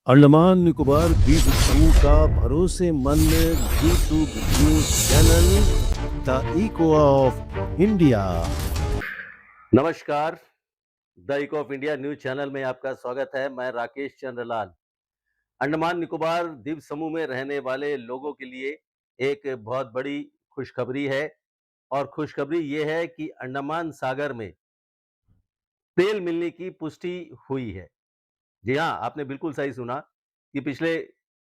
अंडमान निकोबार द्वीप समूह का भरोसेमंद YouTube news channel the Echo of India. नमस्कार, the Echo of India news channel में आपका स्वागत है। मैं राकेश चंद्रलाल। अंडमान निकोबार द्वीप समूह में रहने वाले लोगों के लिए एक बहुत बड़ी खुशखबरी है और खुशखबरी ये है कि अंडमान सागर में तेल मिलने की पुष्टि हुई है। जी हाँ, आपने बिल्कुल सही सुना कि पिछले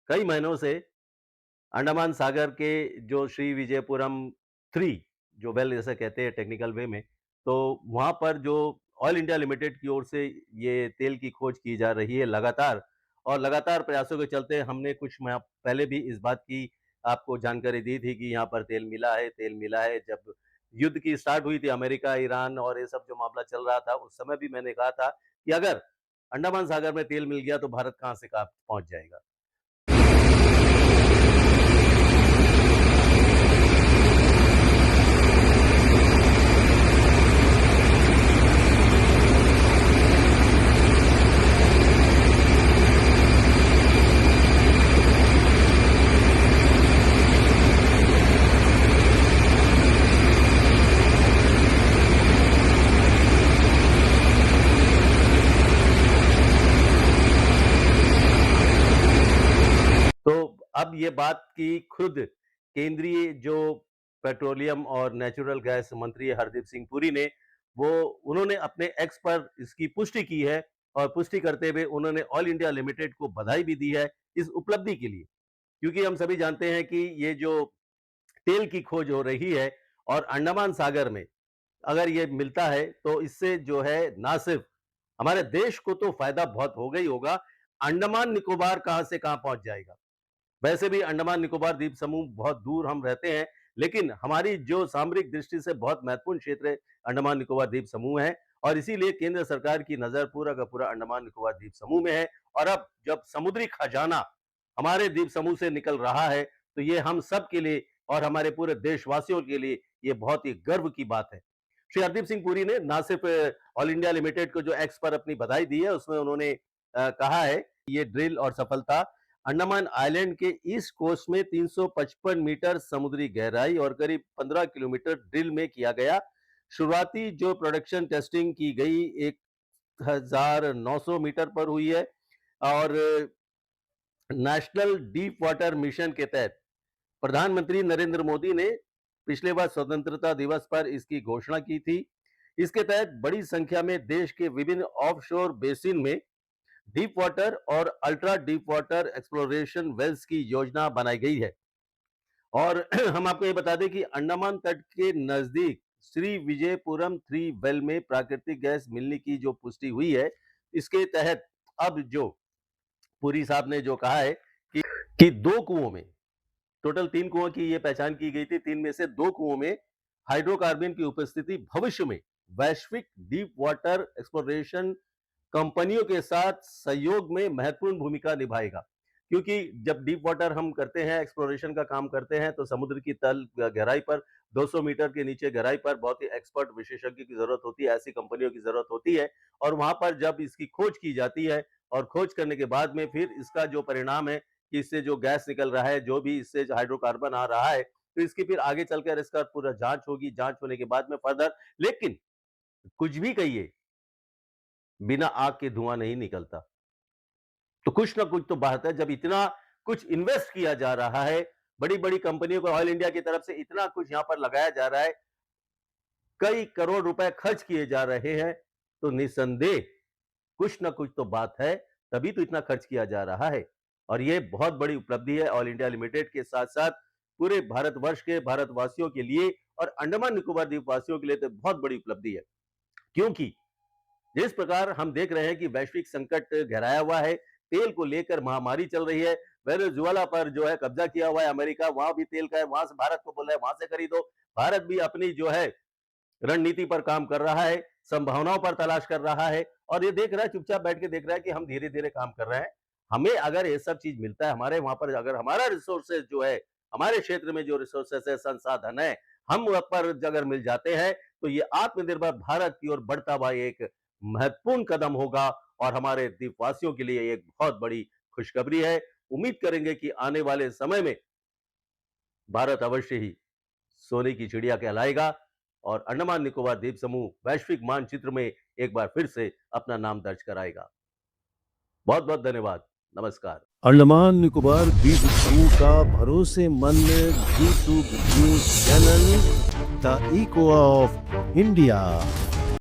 कई महीनों से अंडमान सागर के जो श्री विजयपुरम 3 जो वेल जैसे कहते हैं टेक्निकल वे में, तो वहाँ पर जो ऑयल इंडिया लिमिटेड की ओर से ये तेल की खोज की जा रही है लगातार, और लगातार प्रयासों के चलते हमने कुछ माह पहले भी इस बात की आपको जानकारी दी थी कि यहाँ पर तेल मिला है, तेल मिला है। जब युद्ध की स्टार्ट हुई थी अमेरिका, ईरान और ये सब जो मामला चल रहा था, उस समय भी मैंने कहा था कि अगर अंडमान सागर में तेल मिल गया तो भारत कहाँ से कहाँ पहुँच जाएगा। तो अब ये बात की खुद केंद्रीय जो पेट्रोलियम और नेचुरल गैस मंत्री हरदीप सिंह पुरी ने, वो उन्होंने अपने एक्स पर इसकी पुष्टि की है और पुष्टि करते हुए उन्होंने ऑयल इंडिया लिमिटेड को बधाई भी दी है इस उपलब्धि के लिए। क्योंकि हम सभी जानते हैं कि ये जो तेल की खोज हो रही है और अंडमान सागर में अगर ये मिलता है तो इससे जो है ना सिर्फ हमारे देश को तो फायदा बहुत होगा ही होगा, अंडमान निकोबार कहां से कहां पहुंच जाएगा। वैसे भी अंडमान निकोबार द्वीप समूह बहुत दूर हम रहते हैं, लेकिन हमारी जो सामरिक दृष्टि से बहुत महत्वपूर्ण क्षेत्र अंडमान निकोबार द्वीप समूह है और इसीलिए केंद्र सरकार की नजर पूरा का पूरा अंडमान निकोबार द्वीप समूह में है। और अब जब समुद्री खजाना हमारे द्वीप समूह से निकल रहा है तो ये हम सब के लिए और हमारे पूरे देशवासियों के लिए ये बहुत ही गर्व की बात है। श्री हरदीप सिंह पुरी ने ना सिर्फ ऑल इंडिया लिमिटेड को जो एक्स पर अपनी बधाई दी है, उसमें उन्होंने कहा है ये ड्रिल और सफलता अंडमान आइलैंड के ईस्ट कोस्ट में 355 मीटर समुद्री गहराई और करीब 15 किलोमीटर ड्रिल में किया गया। शुरुआती जो प्रोडक्शन टेस्टिंग की गई 1900 मीटर पर हुई है और नेशनल डीप वाटर मिशन के तहत प्रधानमंत्री नरेंद्र मोदी ने पिछले बार स्वतंत्रता दिवस पर इसकी घोषणा की थी। इसके तहत बड़ी संख्या में देश के विभिन्न ऑफशोर बेसिन में डीप वाटर और ultra deep water exploration wells की योजना बनाई गई है। और हम आपको ये बता दें कि अंडमान तट के नजदीक श्री विजयपुरम 3 वेल में प्राकृतिक गैस मिलने की जो पुष्टि हुई है, इसके तहत अब जो पुरी साहब ने जो कहा है कि दो कुओं में, टोटल 3 कुओं की ये पहचान की गई थी, 3 में से 2 कुओं में हाइड्रोकार्बन की उपस्थिति भविष्य में वैश्विक डीप वाटर एक्सप्लोरेशन कंपनियों के साथ सहयोग में महत्वपूर्ण भूमिका निभाएगा। क्योंकि जब डीप वाटर हम करते हैं, एक्सप्लोरेशन का काम करते हैं, तो समुद्र की तल गहराई पर 200 मीटर के नीचे गहराई पर बहुत ही एक्सपर्ट विशेषज्ञ की जरूरत होती है, ऐसी कंपनियों की जरूरत होती है। और वहां पर जब इसकी खोज की जाती है और खोज करने के बाद में फिर इसका जो परिणाम है कि इससे जो गैस निकल रहा है, जो भी इससे हाइड्रोकार्बन आ रहा है, तो इसकी फिर आगे चलकर इसका पूरा जांच होगी। जांच होने के बाद में फर्दर, लेकिन कुछ भी कहिए, बिना आग के धुआं नहीं निकलता। तो कुछ ना कुछ तो बात है। जब इतना कुछ इन्वेस्ट किया जा रहा है, बड़ी बड़ी कंपनियों को ऑयल इंडिया की तरफ से इतना कुछ यहां पर लगाया जा रहा है, कई करोड़ रुपए खर्च किए जा रहे हैं, तो निसंदेह कुछ ना कुछ तो बात है, तभी तो इतना खर्च किया जा रहा है। और ये बहुत बड़ी उपलब्धि है ऑयल इंडिया लिमिटेड के साथ साथ पूरे भारतवर्ष के भारतवासियों के लिए और अंडमान निकोबार द्वीप वासियों के लिए तो बहुत बड़ी उपलब्धि है। क्योंकि जिस प्रकार हम देख रहे हैं कि वैश्विक संकट गहराया हुआ है, तेल को लेकर महामारी चल रही है, वेनेजुएला पर जो है कब्जा किया हुआ है अमेरिका, वहां भी तेल का है, वहां से भारत को बोल रहा है वहां से खरीदो। भारत भी अपनी जो है रणनीति पर काम कर रहा है, संभावनाओं पर तलाश कर रहा है और ये देख रहा है, चुपचाप बैठ के देख रहा है कि हम धीरे धीरे काम कर रहे हैं। हमें अगर ये सब चीज मिलता है, हमारे वहां पर अगर हमारा रिसोर्सेज जो है, हमारे क्षेत्र में जो रिसोर्सेस है, संसाधन है, हम वहां पर अगर मिल जाते हैं तो ये आत्मनिर्भर भारत की ओर बढ़ता हुआ एक महत्वपूर्ण कदम होगा और हमारे द्वीपवासियों के लिए एक बहुत बड़ी खुशखबरी है। उम्मीद करेंगे कि आने वाले समय में भारत अवश्य ही सोने की चिड़िया कहलाएगा और अंडमान निकोबार द्वीप समूह वैश्विक मानचित्र में एक बार फिर से अपना नाम दर्ज कराएगा। बहुत बहुत धन्यवाद। नमस्कार। अंडमान निकोबार द्वीप समूह का भरोसेमंद G2 news channel the Echo of India.